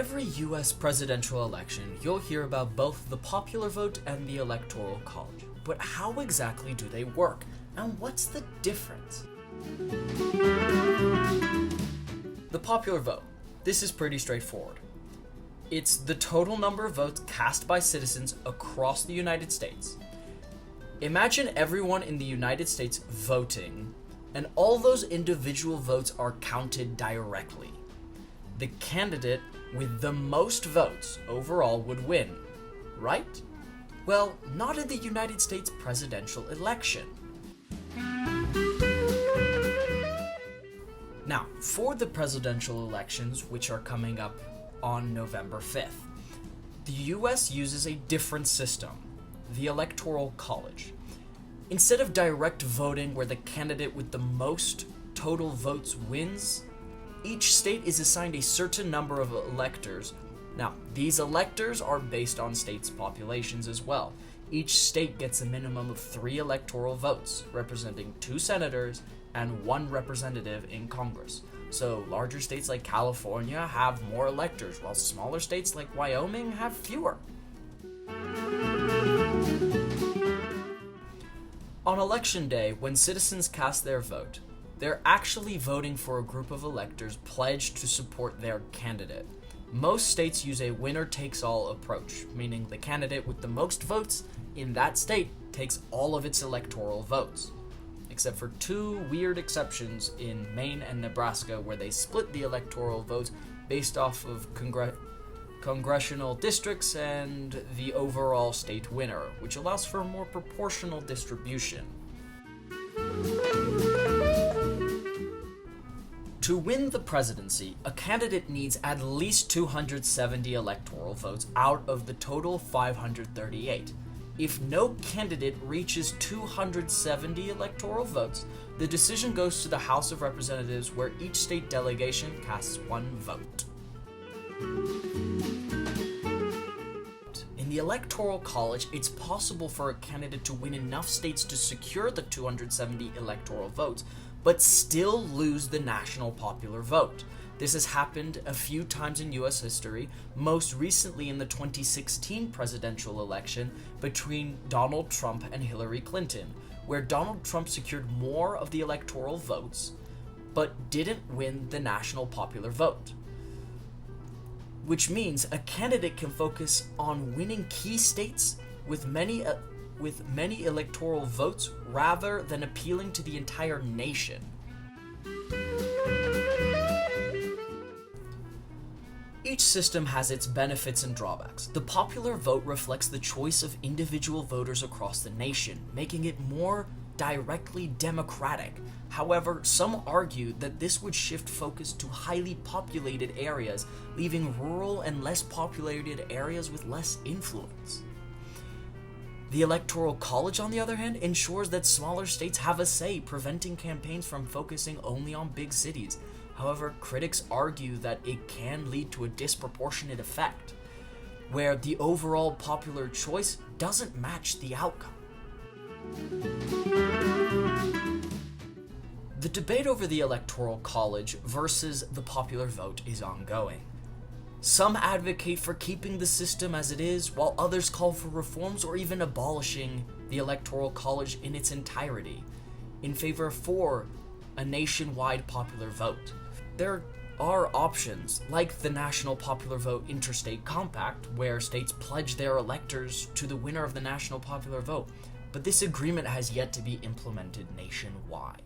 every US presidential election, you'll hear about both the popular vote and the Electoral College. But how exactly do they work? And what's the difference? The popular vote. This is pretty straightforward. It's the total number of votes cast by citizens across the United States. Imagine everyone in the United States voting, and all those individual votes are counted directly. The candidate with the most votes overall would win, right? Well, not in the United States presidential election. Now, for the presidential elections, which are coming up on November 5th, the US uses a different system, the Electoral College. Instead of direct voting where the candidate with the most total votes wins, each state is assigned a certain number of electors. Now, these electors are based on states' populations as well. Each state gets a minimum of 3 electoral votes, representing 2 senators and 1 representative in Congress. So larger states like California have more electors, while smaller states like Wyoming have fewer. On election day, when citizens cast their vote, they're actually voting for a group of electors pledged to support their candidate. Most states use a winner-takes-all approach, meaning the candidate with the most votes in that state takes all of its electoral votes, except for 2 weird exceptions in Maine and Nebraska where they split the electoral votes based off of congressional districts and the overall state winner, which allows for a more proportional distribution. To win the presidency, a candidate needs at least 270 electoral votes out of the total 538. If no candidate reaches 270 electoral votes, the decision goes to the House of Representatives, where each state delegation casts 1 vote. In the Electoral College, it's possible for a candidate to win enough states to secure the 270 electoral votes, but still lose the national popular vote. This has happened a few times in US history, most recently in the 2016 presidential election between Donald Trump and Hillary Clinton, where Donald Trump secured more of the electoral votes, but didn't win the national popular vote. Which means a candidate can focus on winning key states with many electoral votes rather than appealing to the entire nation. Each system has its benefits and drawbacks. The popular vote reflects the choice of individual voters across the nation, making it more directly democratic. However, some argue that this would shift focus to highly populated areas, leaving rural and less populated areas with less influence. The Electoral College, on the other hand, ensures that smaller states have a say, preventing campaigns from focusing only on big cities. However, critics argue that it can lead to a disproportionate effect, where the overall popular choice doesn't match the outcome. The debate over the Electoral College versus the popular vote is ongoing. Some advocate for keeping the system as it is, while others call for reforms or even abolishing the Electoral College in its entirety, in favor for a nationwide popular vote. There are options, like the National Popular Vote Interstate Compact, where states pledge their electors to the winner of the national popular vote, but this agreement has yet to be implemented nationwide.